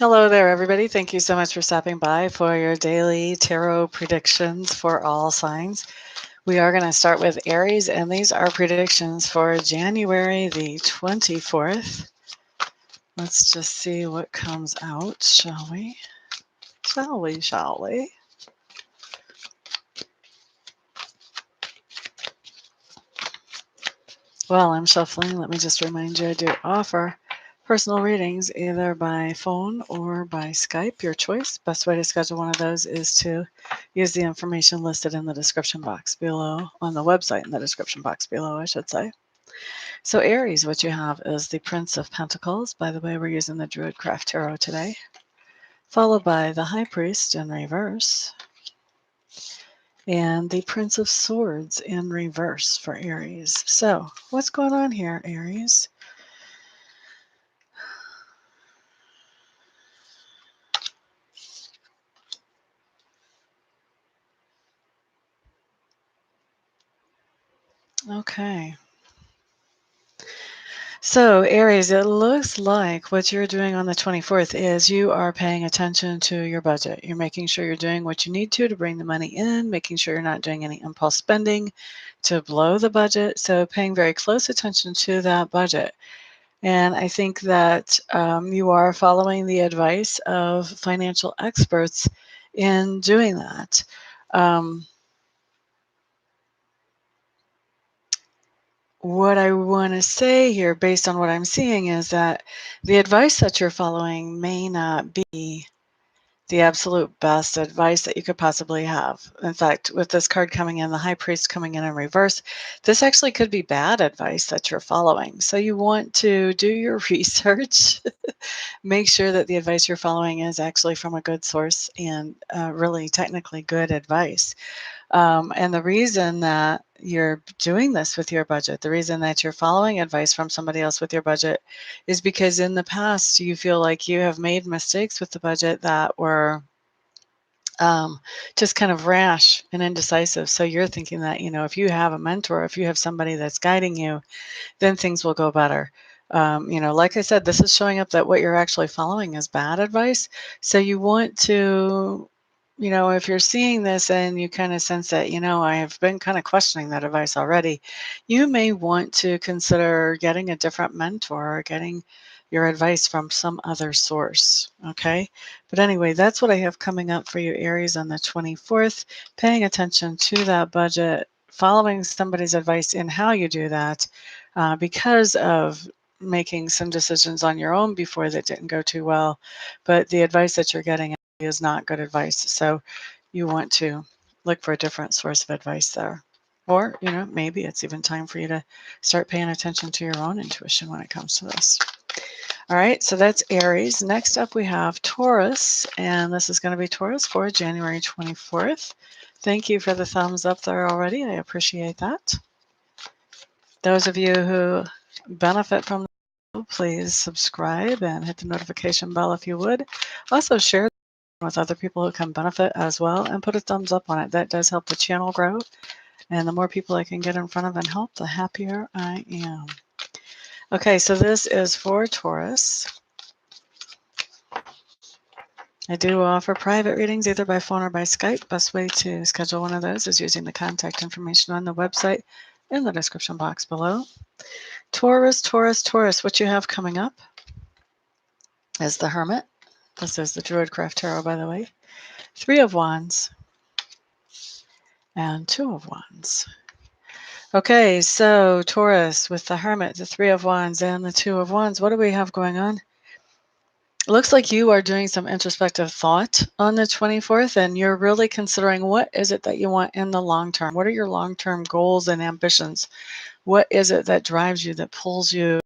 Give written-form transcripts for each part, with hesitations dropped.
Hello there, everybody. Thank you so much for stopping by for your daily tarot predictions for all signs. We are going to start with Aries, and these are predictions for January the 24th. Let's just see what comes out, shall we? Shall we? While I'm shuffling, let me just remind you I do offer personal readings either by phone or by Skype, your choice. Best way to schedule one of those is to use the information listed in the description box below, on the website in the description box below, I should say. So Aries, what you have is the Prince of Pentacles. By the way, we're using the Druidcraft Tarot today. Followed by the High Priest in reverse. And the Prince of Swords in reverse for Aries. So what's going on here, Aries? Okay. So, Aries, it looks like what you're doing on the 24th is you are paying attention to your budget. You're making sure you're doing what you need to bring the money in, making sure you're not doing any impulse spending to blow the budget. So, paying very close attention to that budget. And I think that you are following the advice of financial experts in doing that. What I want to say here, based on what I'm seeing, is that the advice that you're following may not be the absolute best advice that you could possibly have. In fact, with this card coming in, the High Priest coming in reverse, this actually could be bad advice that you're following. So you want to do your research, make sure that the advice you're following is actually from a good source and really technically good advice. And the reason that you're doing this with your budget, the reason that you're following advice from somebody else with your budget is because in the past you feel like you have made mistakes with the budget that were just kind of rash and indecisive. So you're thinking that, if you have a mentor, if you have somebody that's guiding you, then things will go better. Like I said, this is showing up that what you're actually following is bad advice. So you want to, if you're seeing this and you kind of sense that, I have been kind of questioning that advice already, you may want to consider getting a different mentor or getting your advice from some other source. Okay. But anyway, that's what I have coming up for you, Aries, on the 24th. Paying attention to that budget, following somebody's advice in how you do that, because of making some decisions on your own before that didn't go too well. But the advice that you're getting is not good advice. So you want to look for a different source of advice there. Or, maybe it's even time for you to start paying attention to your own intuition when it comes to this. All right, so that's Aries. Next up, we have Taurus, and this is going to be Taurus for January 24th. Thank you for the thumbs up there already. I appreciate that. Those of you who benefit from the show, please subscribe and hit the notification bell if you would. Also, share with other people who can benefit as well, and put a thumbs up on it. That does help the channel grow. And the more people I can get in front of and help, the happier I am. Okay, so this is for Taurus. I do offer private readings either by phone or by Skype. Best way to schedule one of those is using the contact information on the website in the description box below. Taurus, Taurus, Taurus, what you have coming up is the Hermit. This is the Druidcraft Tarot, by the way. 3 of Wands and 2 of Wands. Okay, so Taurus with the Hermit, the 3 of Wands, and the 2 of Wands. What do we have going on? It looks like you are doing some introspective thought on the 24th, and you're really considering what is it that you want in the long term? What are your long-term goals and ambitions? What is it that drives you, that pulls you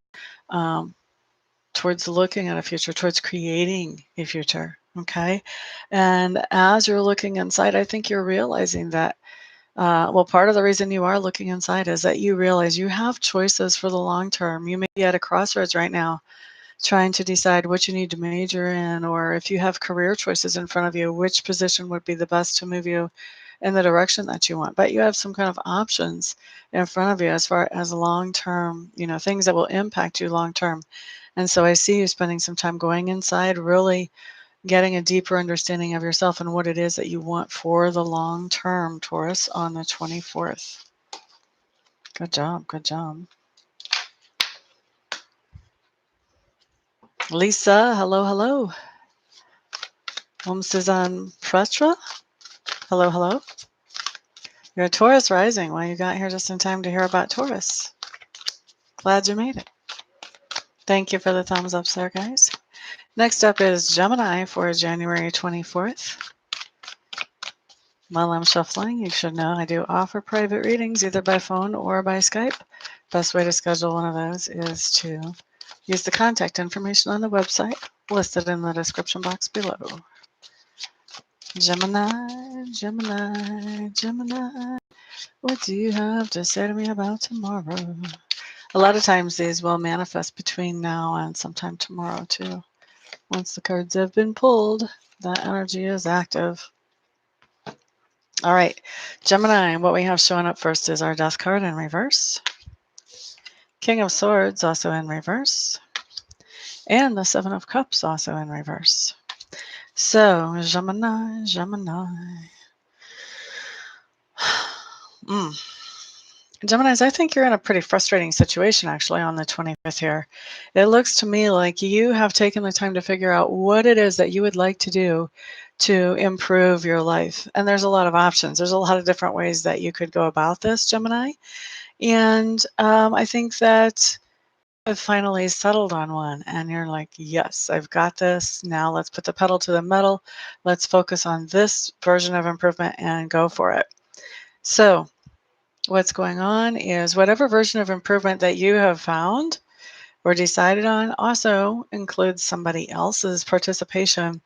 towards looking at a future, towards creating a future? Okay. And as you're looking inside, I think you're realizing that, part of the reason you are looking inside is that you realize you have choices for the long term. You may be at a crossroads right now, trying to decide what you need to major in, or if you have career choices in front of you, which position would be the best to move you in the direction that you want. But you have some kind of options in front of you as far as long-term, things that will impact you long-term. And so I see you spending some time going inside, really getting a deeper understanding of yourself and what it is that you want for the long term, Taurus, on the 24th. Good job. Good job. Lisa, hello, hello. Suzanne Pretra, hello, hello. You're a Taurus rising. Well, you got here just in time to hear about Taurus. Glad you made it. Thank you for the thumbs up, sir, guys. Next up is Gemini for January 24th. While I'm shuffling, you should know I do offer private readings either by phone or by Skype. Best way to schedule one of those is to use the contact information on the website listed in the description box below. Gemini, Gemini, Gemini, what do you have to say to me about tomorrow? A lot of times these will manifest between now and sometime tomorrow too. Once the cards have been pulled, that energy is active. All right, Gemini, what we have showing up first is our Death card in reverse. King of Swords also in reverse. And the Seven of Cups also in reverse. So, Gemini, Gemini. Geminis, I think you're in a pretty frustrating situation actually on the 25th here. It looks to me like you have taken the time to figure out what it is that you would like to do to improve your life. And there's a lot of options. There's a lot of different ways that you could go about this, Gemini. And I think that I've finally settled on one. And you're like, yes, I've got this. Now let's put the pedal to the metal. Let's focus on this version of improvement and go for it. So what's going on is whatever version of improvement that you have found or decided on also includes somebody else's participation.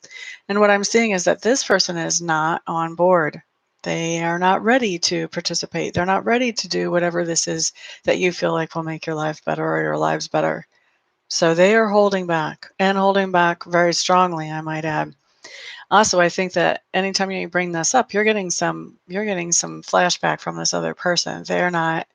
And what I'm seeing is that this person is not on board. They are not ready to participate. They're not ready to do whatever this is that you feel like will make your life better or your lives better. So they are holding back, and holding back very strongly, I might add. Also, I think that anytime you bring this up, you're getting some flashback from this other person. They're not,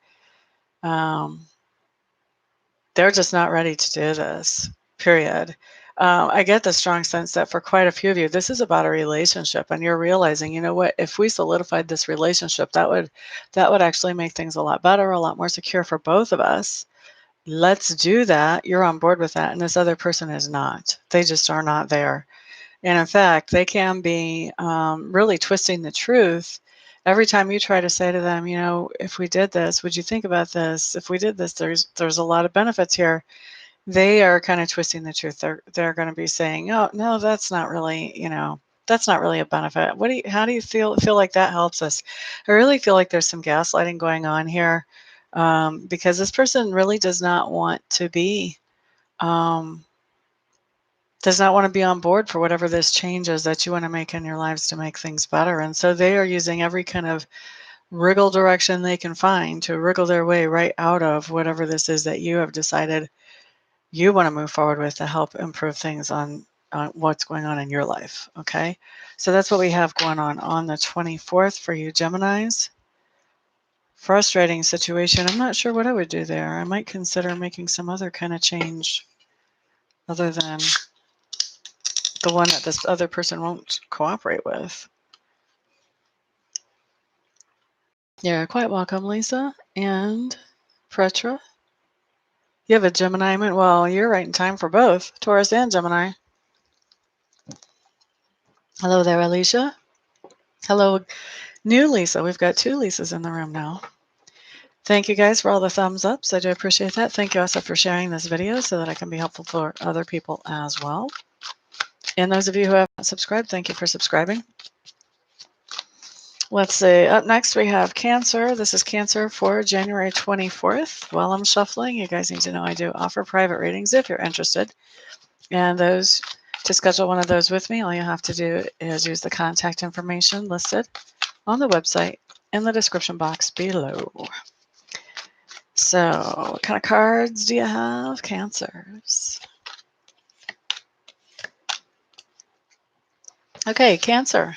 they're just not ready to do this, period. I get the strong sense that for quite a few of you, this is about a relationship, and you're realizing, you know what, if we solidified this relationship, that would actually make things a lot better, a lot more secure for both of us. Let's do that. You're on board with that, and this other person is not. They just are not there. And in fact, they can be really twisting the truth. Every time you try to say to them, you know, if we did this, would you think about this? If we did this, there's a lot of benefits here. They are kind of twisting the truth. They're going to be saying, oh no, that's not really, you know, that's not really a benefit. How do you feel like that helps us? I really feel like there's some gaslighting going on here, because this person really does not want to be. Does not want to be on board for whatever this change is that you want to make in your lives to make things better. And so they are using every kind of wriggle direction they can find to wriggle their way right out of whatever this is that you have decided you want to move forward with to help improve things on what's going on in your life. Okay. So that's what we have going on the 24th for you Geminis. Frustrating situation. I'm not sure what I would do there. I might consider making some other kind of change other than the one that this other person won't cooperate with. You're quite welcome, Lisa and Pretra. You have a Gemini moon. Well, you're right in time for both Taurus and Gemini. Hello there, Alicia. Hello, new Lisa. We've got two Lisas in the room now. Thank you guys for all the thumbs ups. I do appreciate that. Thank you also for sharing this video so that I can be helpful for other people as well. And those of you who haven't subscribed, thank you for subscribing. Let's see. Up next, we have Cancer. This is Cancer for January 24th. While I'm shuffling, you guys need to know I do offer private readings if you're interested. And those, to schedule one of those with me, all you have to do is use the contact information listed on the website in the description box below. So, what kind of cards do you have, Cancers? Okay, Cancer.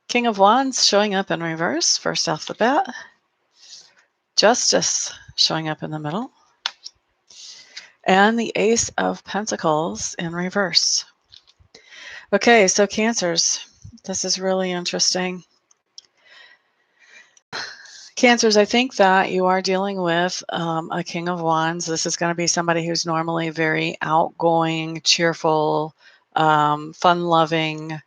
King of Wands showing up in reverse, first off the bat. Justice showing up in the middle. and the Ace of Pentacles in reverse. Okay, so Cancers, this is really interesting. Cancers, I think that you are dealing with a King of Wands. This is going to be somebody who's normally very outgoing, cheerful, fun-loving,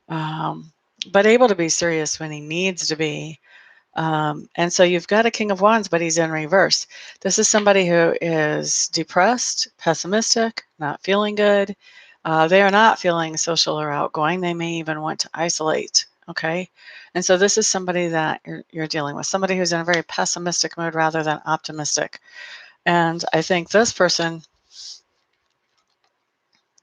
but able to be serious when he needs to be. And so you've got a King of Wands, but he's in reverse. This is somebody who is depressed, pessimistic, not feeling good. They are not feeling social or outgoing. They may even want to isolate. Okay. And so this is somebody that you're dealing with, somebody who's in a very pessimistic mood rather than optimistic. And I think this person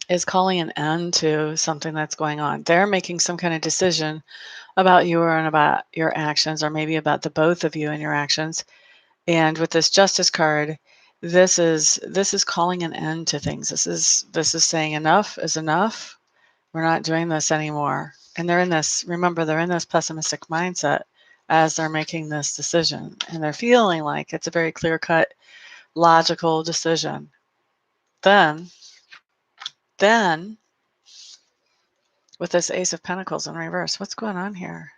is calling an end to something that's going on. They're making some kind of decision about you and about your actions, or maybe about the both of you and your actions. And with this Justice card, this is calling an end to things. This is saying enough is enough. We're not doing this anymore. And they're in this, remember, they're in this pessimistic mindset as they're making this decision. And they're feeling like it's a very clear-cut, logical decision. Then, with this Ace of Pentacles in reverse, what's going on here?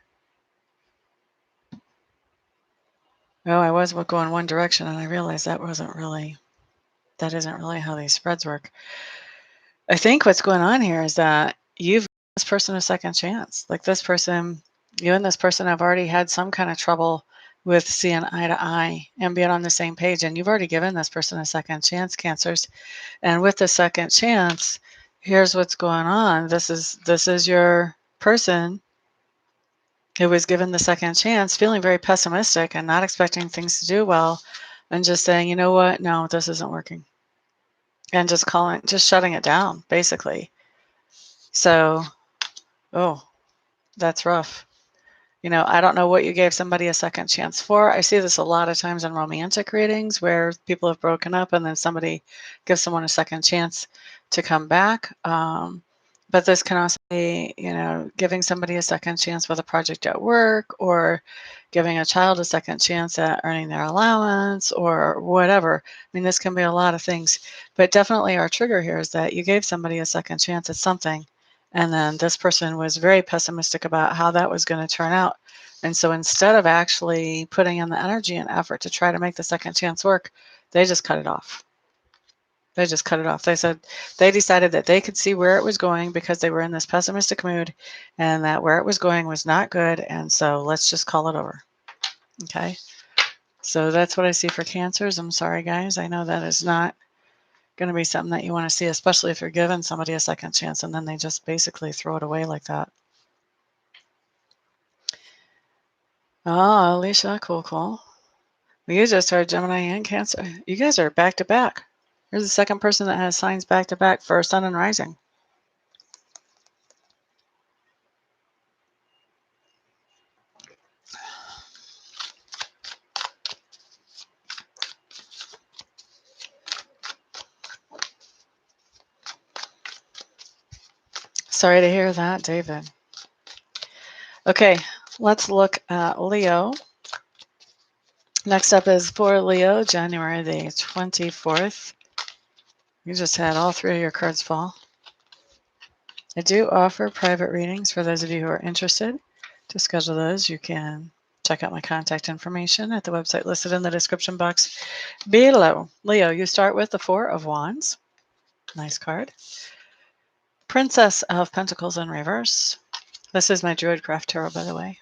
Oh, I was going one direction and I realized that isn't really how these spreads work. I think what's going on here is that you've given this person a second chance. Like this person, you and this person have already had some kind of trouble with seeing eye to eye and being on the same page. And you've already given this person a second chance, Cancers. And with the second chance, here's what's going on. This is your person who was given the second chance, feeling very pessimistic and not expecting things to do well, and just saying, you know what, no, this isn't working. And just shutting it down, basically. So, oh, that's rough. You know, I don't know what you gave somebody a second chance for. I see this a lot of times in romantic readings where people have broken up and then somebody gives someone a second chance to come back. But this can also be, you know, giving somebody a second chance with a project at work, or giving a child a second chance at earning their allowance, or whatever. I mean, this can be a lot of things. But definitely our trigger here is that you gave somebody a second chance at something. And then this person was very pessimistic about how that was going to turn out. And so instead of actually putting in the energy and effort to try to make the second chance work, they just cut it off. They just cut it off. They said they decided that they could see where it was going because they were in this pessimistic mood, and that where it was going was not good. And so let's just call it over. Okay. So that's what I see for Cancers. I'm sorry, guys. I know that is not going to be something that you want to see, especially if you're giving somebody a second chance and then they just basically throw it away like that. Oh, Alicia, cool. Well, you just heard Gemini and Cancer. You guys are back to back. You're the second person that has signs back to back for Sun and Rising. Sorry to hear that, David. Okay, let's look at Leo. Next up is for Leo, January the 24th. You just had all three of your cards fall. I do offer private readings for those of you who are interested. To schedule those, you can check out my contact information at the website listed in the description box below. Leo, you start with the Four of Wands. Nice card. Princess of Pentacles in reverse. This is my Druidcraft Tarot, by the way.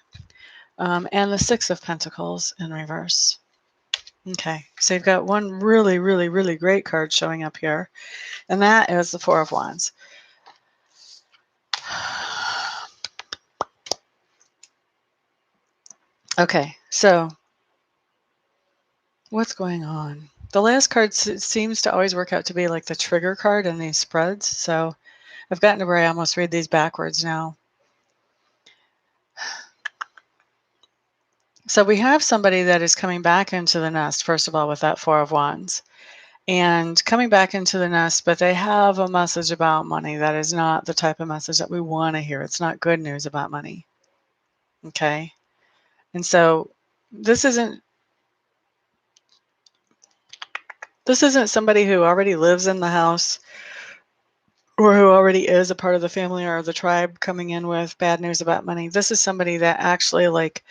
And the Six of Pentacles in reverse. Okay, so you've got one really, really, really great card showing up here, and that is the Four of Wands. Okay, so what's going on? The last card seems to always work out to be like the trigger card in these spreads, so I've gotten to where I almost read these backwards now. So we have somebody that is coming back into the nest, first of all, with that Four of Wands. And coming back into the nest, but they have a message about money. That is not the type of message that we want to hear. It's not good news about money. Okay. And so this isn't, This isn't somebody who already lives in the house or who already is a part of the family or the tribe coming in with bad news about money. This is somebody that actually like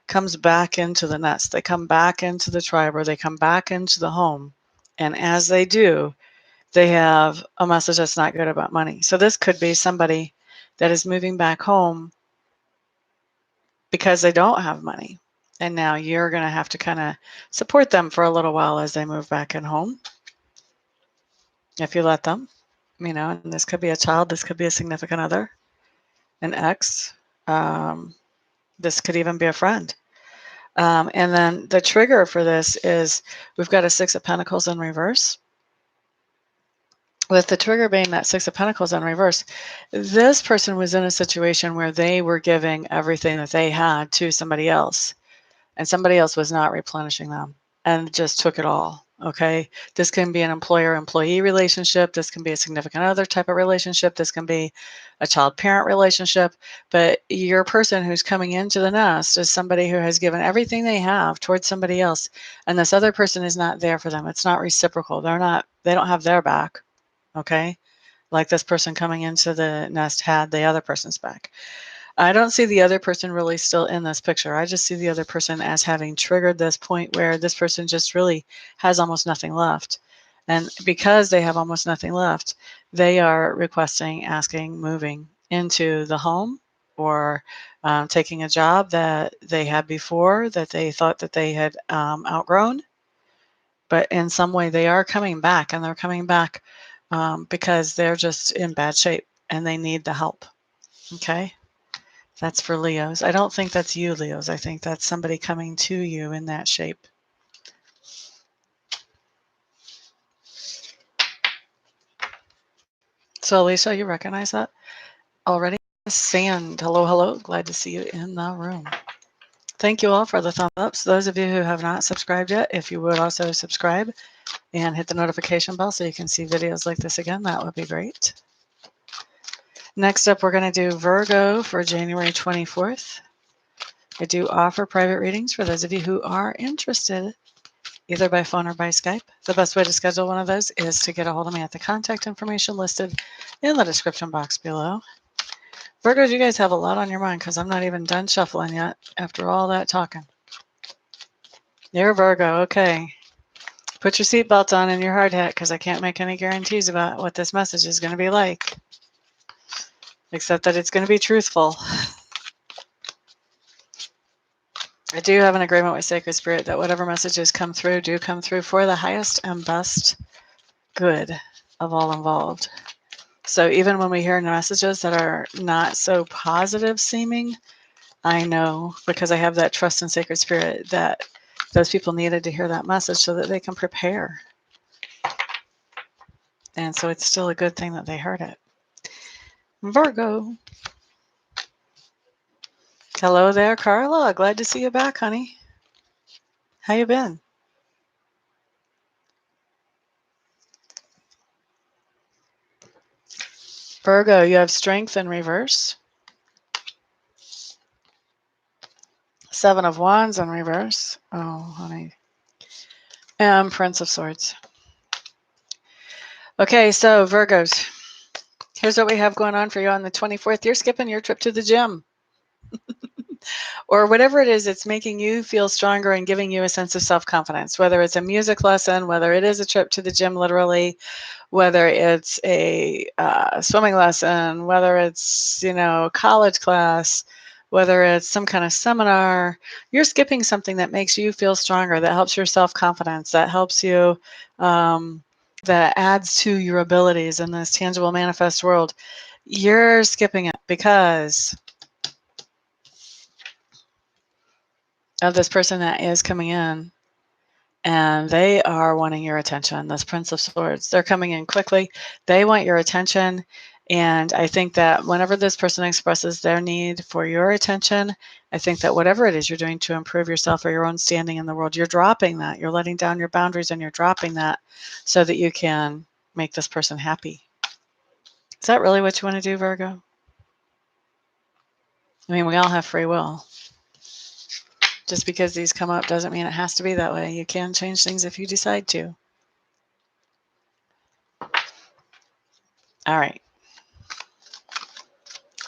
comes back into the nest. They come back into the tribe or they come back into the home. And as they do, they have a message that's not good about money. So this could be somebody that is moving back home because they don't have money. And now you're going to have to kind of support them for a little while as they move back in home. If you let them, and this could be a child, this could be a significant other, an ex, this could even be a friend. And then the trigger for this is we've got a Six of Pentacles in reverse. With the trigger being that Six of Pentacles in reverse, this person was in a situation where they were giving everything that they had to somebody else, and somebody else was not replenishing them and just took it all. Okay. This can be an employer-employee relationship. This can be a significant other type of relationship. This can be a child-parent relationship. But your person who's coming into the nest is somebody who has given everything they have towards somebody else. And this other person is not there for them. It's not reciprocal. They don't have their back. Okay. Like this person coming into the nest had the other person's back. I don't see the other person really still in this picture. I just see the other person as having triggered this point where this person just really has almost nothing left. And because they have almost nothing left, they are requesting, asking, moving into the home or taking a job that they had before that they thought that they had outgrown. But in some way, they are coming back, and they're coming back because they're just in bad shape and they need the help. Okay. That's for Leos. I don't think that's you, Leos. I think that's somebody coming to you in that shape. So, Alicia, you recognize that already? Sand. Hello, hello. Glad to see you in the room. Thank you all for the thumbs ups. Those of you who have not subscribed yet, if you would also subscribe and hit the notification bell so you can see videos like this again, that would be great. Next up, we're going to do Virgo for January 24th. I do offer private readings for those of you who are interested, either by phone or by Skype. The best way to schedule one of those is to get a hold of me at the contact information listed in the description box below. Virgos, you guys have a lot on your mind because I'm not even done shuffling yet after all that talking. You're Virgo, okay. Put your seatbelt on and your hard hat because I can't make any guarantees about what this message is going to be like, except that it's going to be truthful. I do have an agreement with Sacred Spirit that whatever messages come through do come through for the highest and best good of all involved. So even when we hear messages that are not so positive seeming, I know because I have that trust in Sacred Spirit that those people needed to hear that message so that they can prepare. And so it's still a good thing that they heard it. Virgo. Hello there, Carla. Glad to see you back, honey. How you been? Virgo, you have strength in reverse. Seven of Wands in reverse. Oh, honey. And Prince of Swords. Okay, so Virgos, here's what we have going on for you on the 24th. You're skipping your trip to the gym. Or whatever it is, it's making you feel stronger and giving you a sense of self-confidence, whether it's a music lesson, whether it is a trip to the gym literally, whether it's a swimming lesson, whether it's, college class, whether it's some kind of seminar. You're skipping something that makes you feel stronger, that helps your self-confidence, that helps you, that adds to your abilities in this tangible manifest world. You're skipping it because of this person that is coming in, and they are wanting your attention. This Prince of Swords, they're coming in quickly. They want your attention. And I think that whenever this person expresses their need for your attention, I think that whatever it is you're doing to improve yourself or your own standing in the world, you're dropping that. You're letting down your boundaries and you're dropping that so that you can make this person happy. Is that really what you want to do, Virgo? I mean, we all have free will. Just because these come up doesn't mean it has to be that way. You can change things if you decide to. All right.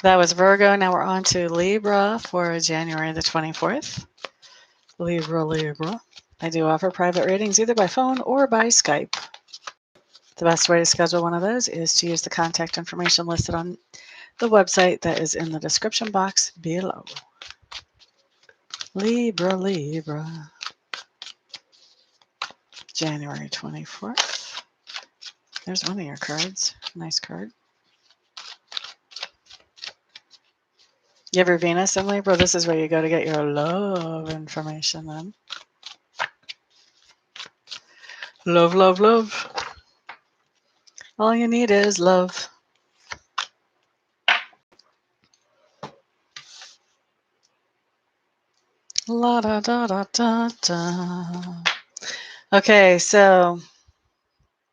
That was Virgo. Now we're on to Libra for January the 24th. Libra. I do offer private readings either by phone or by Skype. The best way to schedule one of those is to use the contact information listed on the website that is in the description box below. Libra. January 24th. There's one of your cards. Nice card. You have your Venus in Libra. This is where you go to get your love information then. Love. All you need is love. La da da da da da. Okay, so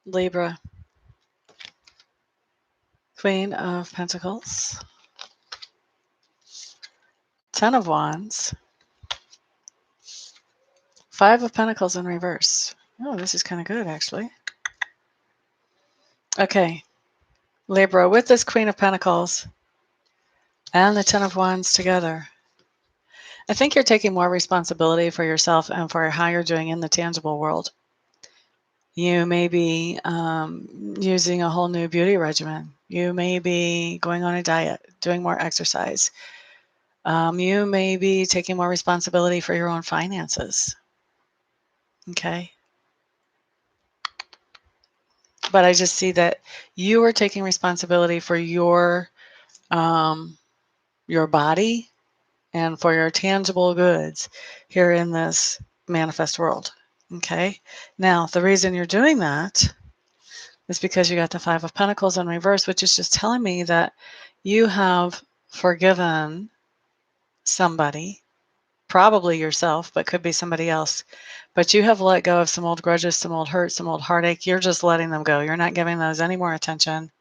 Libra. Queen of Pentacles. Ten of Wands. Five of Pentacles in reverse. Oh, this is kind of good, actually. Okay. Libra, with this Queen of Pentacles and the Ten of Wands together, I think you're taking more responsibility for yourself and for how you're doing in the tangible world. You may be using a whole new beauty regimen. You may be going on a diet, doing more exercise. You may be taking more responsibility for your own finances. Okay. But I just see that you are taking responsibility for your body and for your tangible goods here in this manifest world. Okay. Now, the reason you're doing that is because you got the Five of Pentacles in reverse, which is just telling me that you have forgiven somebody, probably yourself, but could be somebody else. But you have let go of some old grudges, some old hurt, some old heartache. You're just letting them go. You're not giving those any more attention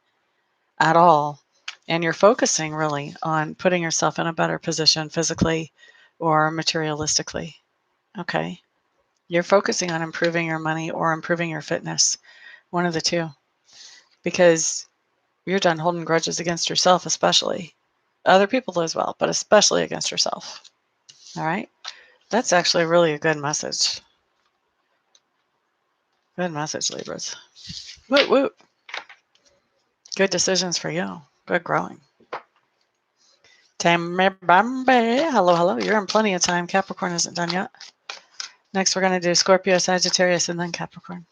at all. And you're focusing really on putting yourself in a better position physically or materialistically. Okay. You're focusing on improving your money or improving your fitness. One of the two. Because you're done holding grudges against yourself, especially. Other people as well, but especially against yourself. All right? That's actually really a good message. Good message, Libras. Woot woot. Good decisions for you. Good growing. Tammy, hello. You're in plenty of time. Capricorn isn't done yet. Next, we're going to do Scorpio, Sagittarius, and then Capricorn.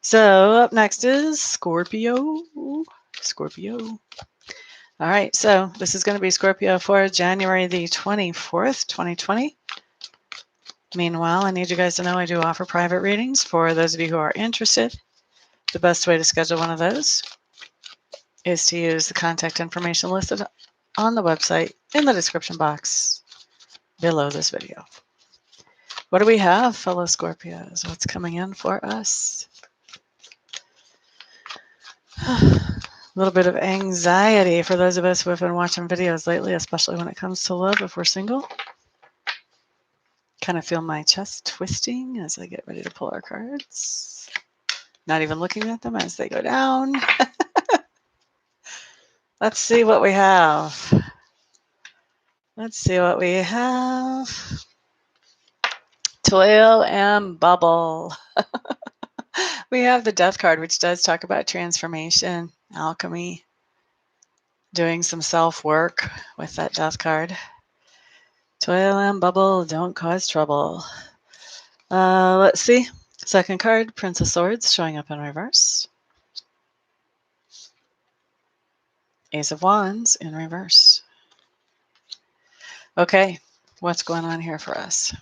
So up next is Scorpio. All right, so this is going to be Scorpio for January the 24th, 2020. Meanwhile, I need you guys to know I do offer private readings for those of you who are interested. The best way to schedule one of those is to use the contact information listed on the website in the description box below this video. What do we have, fellow Scorpios? What's coming in for us? A little bit of anxiety for those of us who have been watching videos lately, especially when it comes to love if we're single. Kind of feel my chest twisting as I get ready to pull our cards. Not even looking at them as they go down. Let's see what we have. Toil and bubble. We have the Death card, which does talk about transformation, alchemy, doing some self-work with that Death card. Toil and bubble, don't cause trouble. Let's see. Second card, Prince of Swords, showing up in reverse. Ace of Wands in reverse. Okay, what's going on here for us?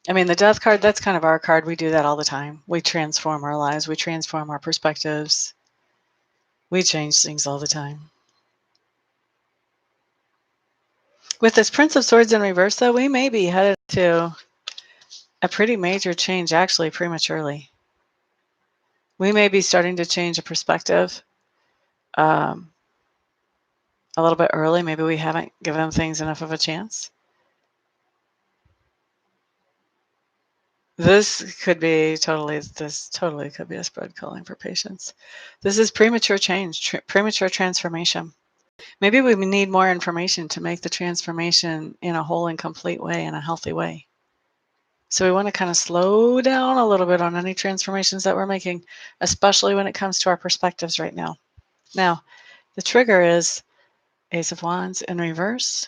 I mean, the Death card, that's kind of our card. We do that all the time. We transform our lives. We transform our perspectives. We change things all the time. With this Prince of Swords in reverse, though, we may be headed to a pretty major change, actually, prematurely. We may be starting to change a perspective a little bit early. Maybe we haven't given things enough of a chance. This totally could be a spread calling for patience. This is premature change, premature transformation. Maybe we need more information to make the transformation in a whole and complete way, in a healthy way. So we want to kind of slow down a little bit on any transformations that we're making, especially when it comes to our perspectives right now. Now, the trigger is Ace of Wands in reverse.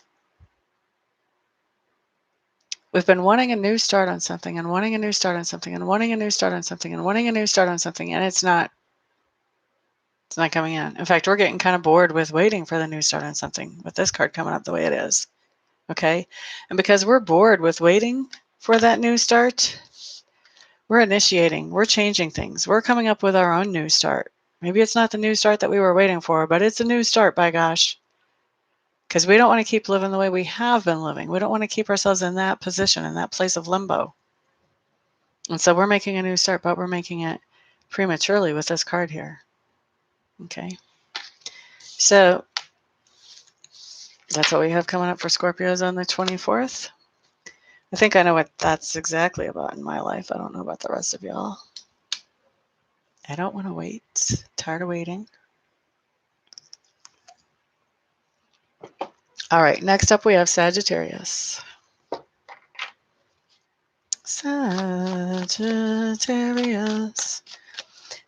We've been wanting a new start on something and wanting a new start on something and wanting a new start on something and wanting a new start on something, and it's not coming in. In fact, we're getting kind of bored with waiting for the new start on something with this card coming up the way it is. Okay? And because we're bored with waiting for that new start, we're initiating, we're changing things. We're coming up with our own new start. Maybe it's not the new start that we were waiting for, but it's a new start, by gosh. Because we don't want to keep living the way we have been living. We don't want to keep ourselves in that position, in that place of limbo. And so we're making a new start, but we're making it prematurely with this card here. Okay. So that's what we have coming up for Scorpios on the 24th. I think I know what that's exactly about in my life. I don't know about the rest of y'all. I don't want to wait. Tired of waiting. All right, next up we have Sagittarius. Sagittarius.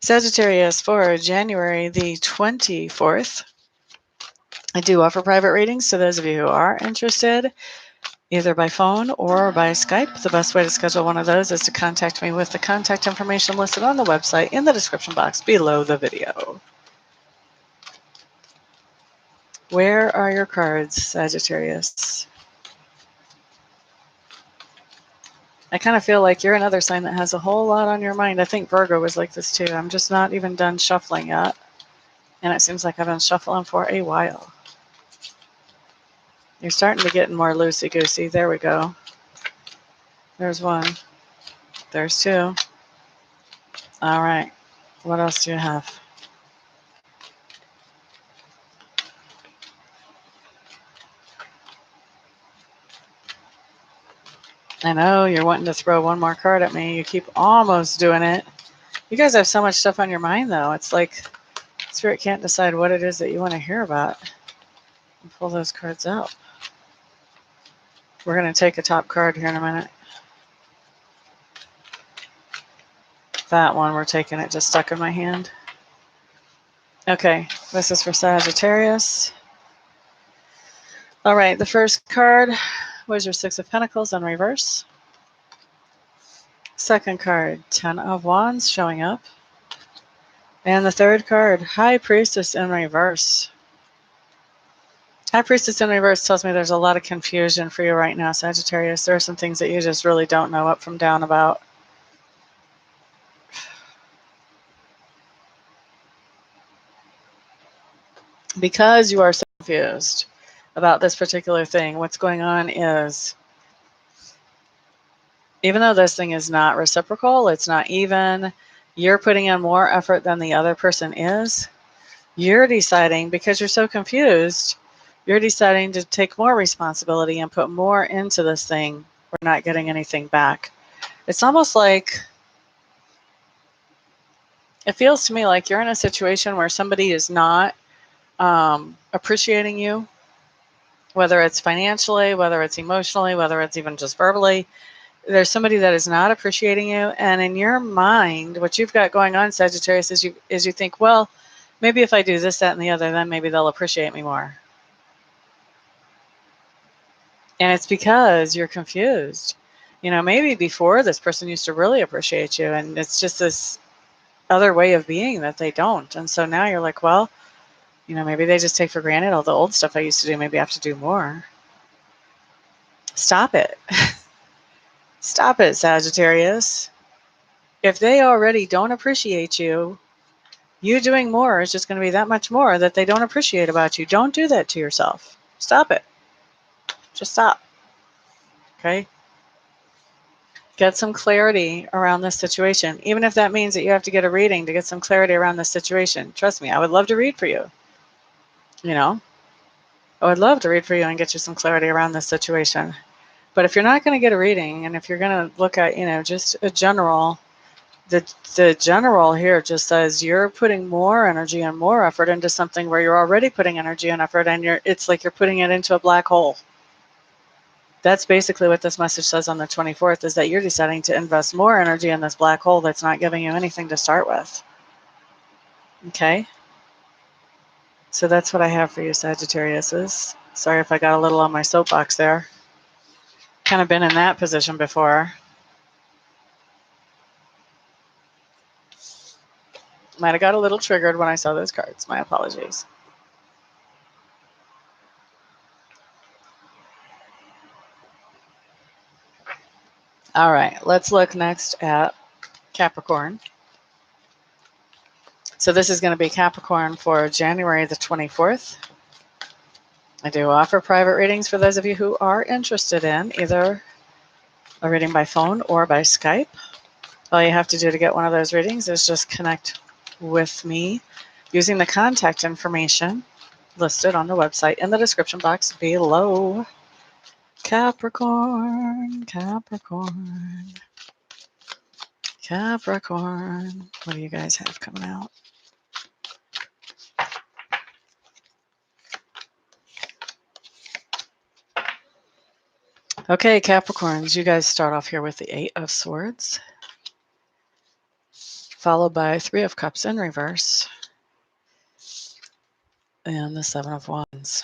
Sagittarius for January the 24th. I do offer private readings to those of you who are interested, either by phone or by Skype. The best way to schedule one of those is to contact me with the contact information listed on the website in the description box below the video. Where are your cards, Sagittarius? I kind of feel like you're another sign that has a whole lot on your mind. I think Virgo was like this too. I'm just not even done shuffling yet. And it seems like I've been shuffling for a while. You're starting to get more loosey-goosey. There we go. There's one. There's two. All right. What else do you have? I know you're wanting to throw one more card at me. You keep almost doing it. You guys have so much stuff on your mind, though. It's like Spirit can't decide what it is that you want to hear about. And pull those cards out. We're going to take a top card here in a minute. That one, we're taking it just stuck in my hand. Okay, this is for Sagittarius. All right, the first card was your Six of Pentacles in reverse. Second card, Ten of Wands showing up. And the third card, High Priestess in reverse. High Priestess in reverse tells me there's a lot of confusion for you right now, Sagittarius. There are some things that you just really don't know up from down about. Because you are so confused about this particular thing, what's going on is, even though this thing is not reciprocal, it's not even, you're putting in more effort than the other person is, you're deciding, because you're so confused, you're deciding to take more responsibility and put more into this thing. We're not getting anything back. It's almost like, it feels to me like you're in a situation where somebody is not appreciating you, whether it's financially, whether it's emotionally, whether it's even just verbally. There's somebody that is not appreciating you, and in your mind, what you've got going on, Sagittarius, is you think, well, maybe if I do this, that, and the other, then maybe they'll appreciate me more. And it's because you're confused. You know, maybe before this person used to really appreciate you, and it's just this other way of being that they don't. And so now you're like, well, you know, maybe they just take for granted all the old stuff I used to do. Maybe I have to do more. Stop it. Stop it, Sagittarius. If they already don't appreciate you, you doing more is just going to be that much more that they don't appreciate about you. Don't do that to yourself. Stop it. Just stop. Okay? Get some clarity around this situation, even if that means that you have to get a reading to get some clarity around this situation. Trust me, I would love to read for you. You know, I would love to read for you and get you some clarity around this situation. But if you're not going to get a reading, and if you're going to look at, just a general, the general here just says you're putting more energy and more effort into something where you're already putting energy and effort, and it's like you're putting it into a black hole. That's basically what this message says on the 24th, is that you're deciding to invest more energy in this black hole that's not giving you anything to start with. Okay? So that's what I have for you, Sagittarius. Sorry if I got a little on my soapbox there. Kind of been in that position before. Might have got a little triggered when I saw those cards. My apologies. All right, let's look next at Capricorn. So this is going to be Capricorn for January the 24th. I do offer private readings for those of you who are interested in either a reading by phone or by Skype. All you have to do to get one of those readings is just connect with me using the contact information listed on the website in the description box below. Capricorn, Capricorn, Capricorn. What do you guys have coming out? Okay, Capricorns, you guys start off here with the 8 of Swords, followed by 3 of Cups in reverse, and the 7 of Wands.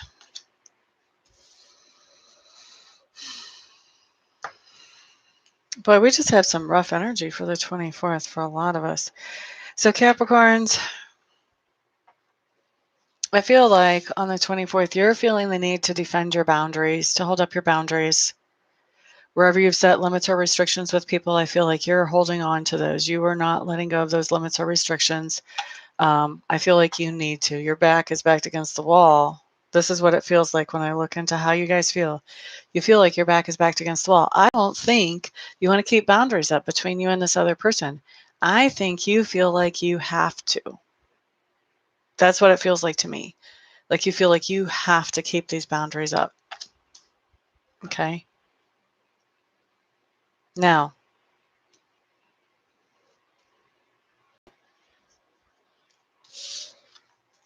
Boy, we just have some rough energy for the 24th for a lot of us. So Capricorns, I feel like on the 24th, you're feeling the need to defend your boundaries, to hold up your boundaries. Wherever you've set limits or restrictions with people, I feel like you're holding on to those. You are not letting go of those limits or restrictions. I feel like you need to. Your back is backed against the wall. This is what it feels like when I look into how you guys feel. You feel like your back is backed against the wall. I don't think you want to keep boundaries up between you and this other person. I think you feel like you have to. That's what it feels like to me. Like you feel like you have to keep these boundaries up. Okay? Now,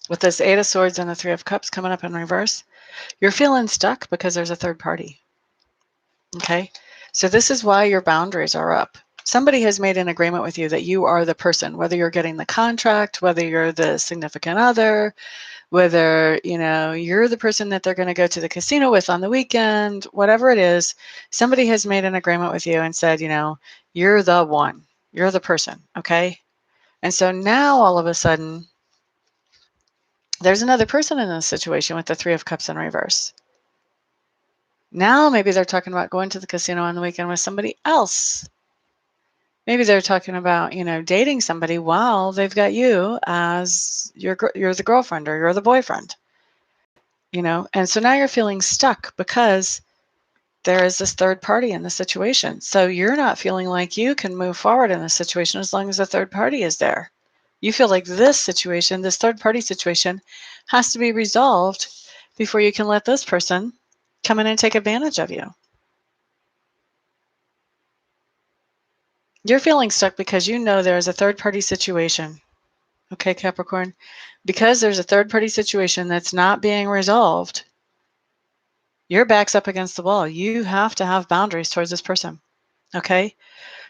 with this 8 of Swords and the 3 of Cups coming up in reverse, you're feeling stuck because there's a third party. Okay? So this is why your boundaries are up. Somebody has made an agreement with you that you are the person, whether you're getting the contract, whether you're the significant other, whether, you're the person that they're going to go to the casino with on the weekend, whatever it is, somebody has made an agreement with you and said, you're the one, you're the person. Okay? And so now all of a sudden, there's another person in this situation with the 3 of Cups in reverse. Now maybe they're talking about going to the casino on the weekend with somebody else. Maybe they're talking about, dating somebody while they've got you as you're the girlfriend or you're the boyfriend. And so now you're feeling stuck because there is this third party in the situation. So you're not feeling like you can move forward in this situation as long as the third party is there. You feel like this situation, this third party situation, has to be resolved before you can let this person come in and take advantage of you. You're feeling stuck because there is a third party situation. Okay, Capricorn? Because there's a third party situation that's not being resolved, your back's up against the wall. You have to have boundaries towards this person. Okay?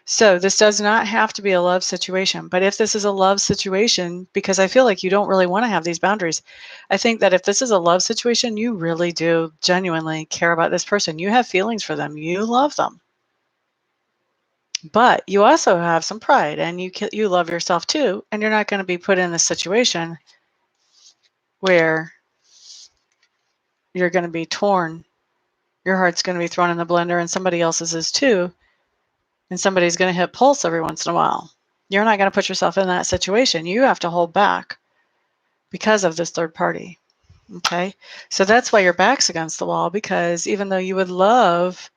So this does not have to be a love situation, but if this is a love situation, because I feel like you don't really want to have these boundaries, I think that if this is a love situation, you really do genuinely care about this person. You have feelings for them. You love them. But you also have some pride, and you love yourself too, and you're not going to be put in this situation where you're going to be torn. Your heart's going to be thrown in the blender, and somebody else's is too, and somebody's going to hit pulse every once in a while. You're not going to put yourself in that situation. You have to hold back because of this third party. Okay? So that's why your back's against the wall, because even though you would love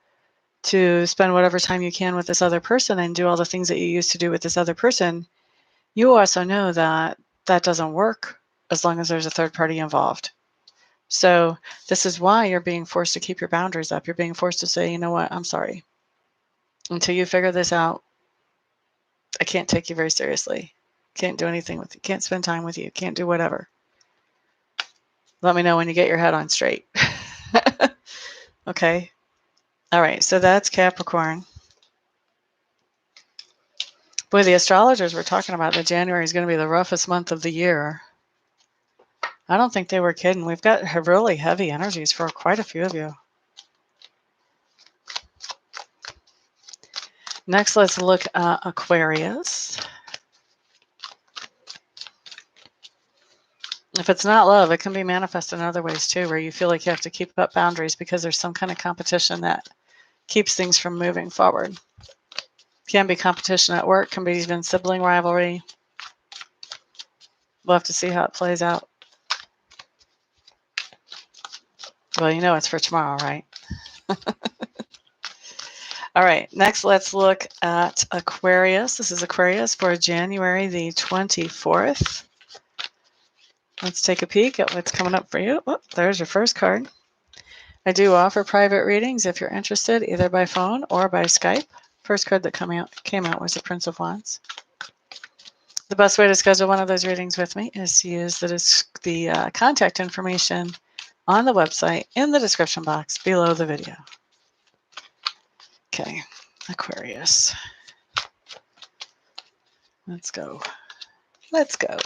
to spend whatever time you can with this other person and do all the things that you used to do with this other person, you also know that that doesn't work as long as there's a third party involved. So this is why you're being forced to keep your boundaries up. You're being forced to say, you know what, I'm sorry. Until you figure this out, I can't take you very seriously. Can't do anything with you. Can't spend time with you. Can't do whatever. Let me know when you get your head on straight. Okay. All right. So that's Capricorn. Boy, the astrologers were talking about that January is going to be the roughest month of the year. I don't think they were kidding. We've got really heavy energies for quite a few of you. Next, let's look at Aquarius. If it's not love, it can be manifested in other ways too, where you feel like you have to keep up boundaries because there's some kind of competition that keeps things from moving forward. Can be competition at work, can be even sibling rivalry. We'll have to see how it plays out. Well, you know it's for tomorrow, right? All right, next let's look at Aquarius. This is Aquarius for January the 24th. Let's take a peek at what's coming up for you. Oh, there's your first card. I do offer private readings if you're interested, either by phone or by Skype. First card that came out was the Prince of Wands. The best way to schedule one of those readings with me is to use the contact information on the website in the description box below the video. Okay, Aquarius. Let's go. Let's go.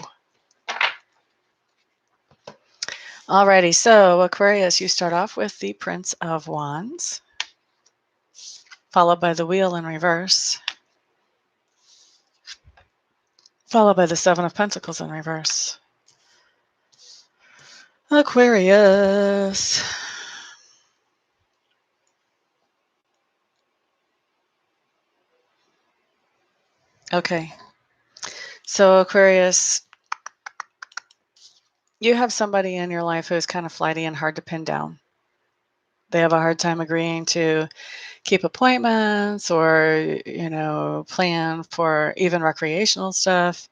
Alrighty, so Aquarius, you start off with the Prince of Wands, followed by the Wheel in reverse, followed by the Seven of Pentacles in reverse. Aquarius. Okay, so Aquarius, you have somebody in your life who's kind of flighty and hard to pin down. They have a hard time agreeing to keep appointments or, plan for even recreational stuff.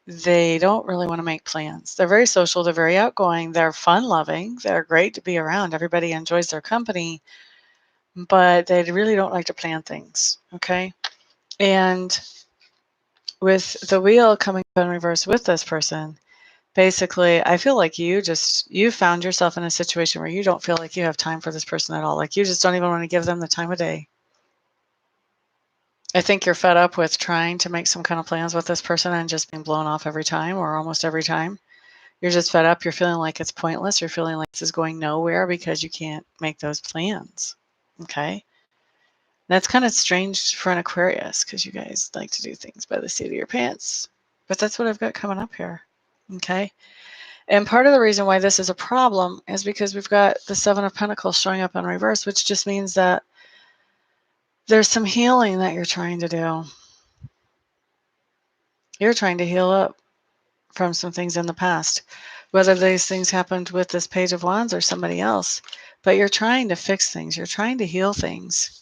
They don't really want to make plans. They're very social. They're very outgoing. They're fun-loving. They're great to be around. Everybody enjoys their company, but they really don't like to plan things, okay? And with the Wheel coming in reverse with this person, basically, I feel like you found yourself in a situation where you don't feel like you have time for this person at all. Like you just don't even want to give them the time of day. I think you're fed up with trying to make some kind of plans with this person and just being blown off every time or almost every time. You're just fed up. You're feeling like it's pointless. You're feeling like this is going nowhere because you can't make those plans. Okay. That's kind of strange for an Aquarius because you guys like to do things by the seat of your pants. But that's what I've got coming up here. Okay. And part of the reason why this is a problem is because we've got the Seven of Pentacles showing up in reverse, which just means that there's some healing that you're trying to do. You're trying to heal up from some things in the past, whether these things happened with this Page of Wands or somebody else, but you're trying to fix things. You're trying to heal things.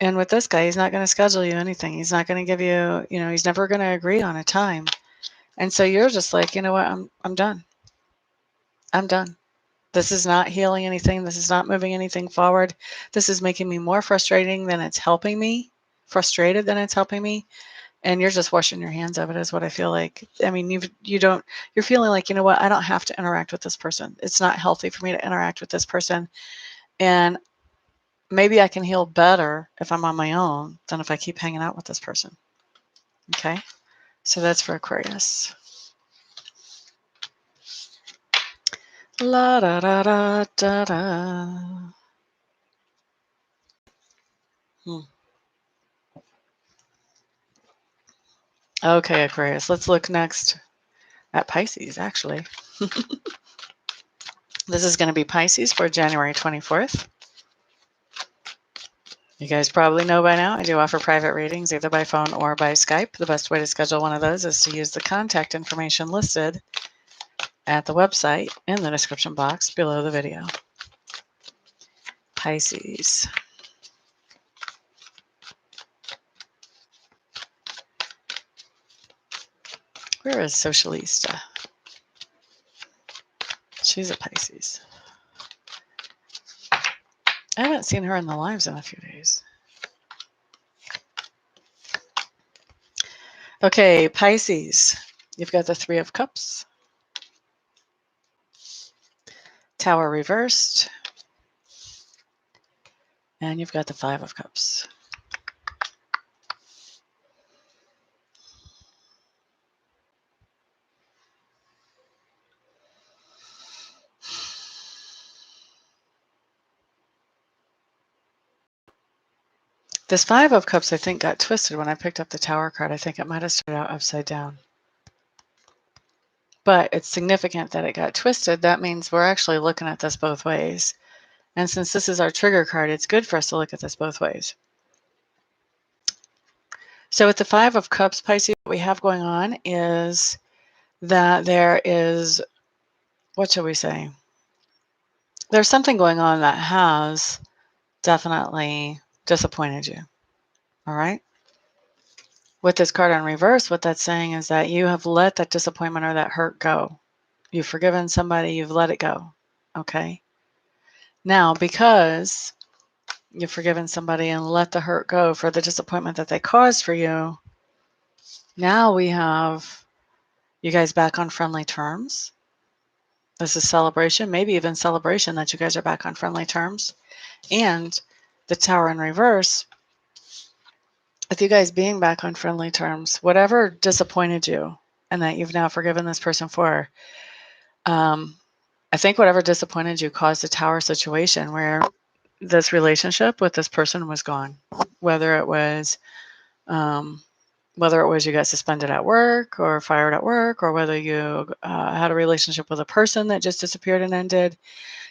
And with this guy, he's not going to schedule you anything. He's not going to give you, he's never going to agree on a time. And so you're just like, you know what? I'm done. I'm done. This is not healing anything. This is not moving anything forward. This is making me more frustrating than it's helping me. Frustrated than it's helping me. And you're just washing your hands of it is what I feel like. I mean, you're feeling like, you know what, I don't have to interact with this person. It's not healthy for me to interact with this person. And maybe I can heal better if I'm on my own than if I keep hanging out with this person. Okay. So that's for Aquarius. La da da da da da. Okay, Aquarius. Let's look next at Pisces, actually. This is going to be Pisces for January 24th. You guys probably know by now I do offer private readings either by phone or by Skype. The best way to schedule one of those is to use the contact information listed at the website in the description box below the video. Pisces. Where is Socialista? She's a Pisces. I haven't seen her in the lives in a few days. Okay, Pisces. You've got the Three of Cups. Tower reversed. And you've got the Five of Cups. This Five of Cups, I think, got twisted when I picked up the Tower card. I think it might have started out upside down. But it's significant that it got twisted. That means we're actually looking at this both ways. And since this is our trigger card, it's good for us to look at this both ways. So with the Five of Cups, Pisces, what we have going on is that there is, what shall we say? There's something going on that has definitely disappointed you. All right? With this card on reverse, what that's saying is that you have let that disappointment or that hurt go. You've forgiven somebody, you've let it go. Okay? Now, because you've forgiven somebody and let the hurt go for the disappointment that they caused for you, now we have you guys back on friendly terms. This is celebration, maybe even celebration that you guys are back on friendly terms. And the Tower in reverse, with you guys being back on friendly terms, whatever disappointed you and that you've now forgiven this person for, I think whatever disappointed you caused a Tower situation where this relationship with this person was gone. Whether it was you got suspended at work or fired at work, or whether you had a relationship with a person that just disappeared and ended.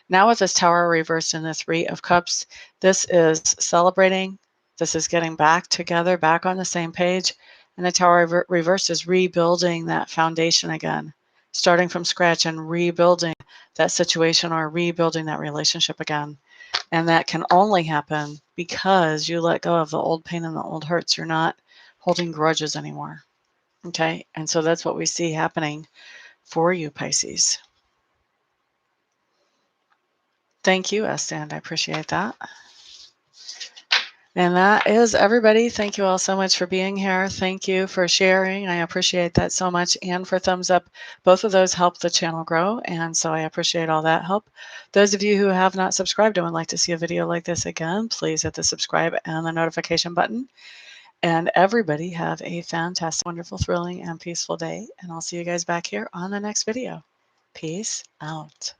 Now with this Tower reversed in the Three of Cups, this is celebrating. This is getting back together, back on the same page. And the Tower reversed is rebuilding that foundation again, starting from scratch and rebuilding that situation or rebuilding that relationship again. And that can only happen because you let go of the old pain and the old hurts. You're not holding grudges anymore. Okay? And so that's what we see happening for you, Pisces. Thank you, Estan. I appreciate that. And that is everybody. Thank you all so much for being here. Thank you for sharing. I appreciate that so much. And for thumbs up. Both of those help the channel grow. And so I appreciate all that help. Those of you who have not subscribed and would like to see a video like this again, please hit the subscribe and the notification button. And everybody have a fantastic, wonderful, thrilling, and peaceful day. And I'll see you guys back here on the next video. Peace out.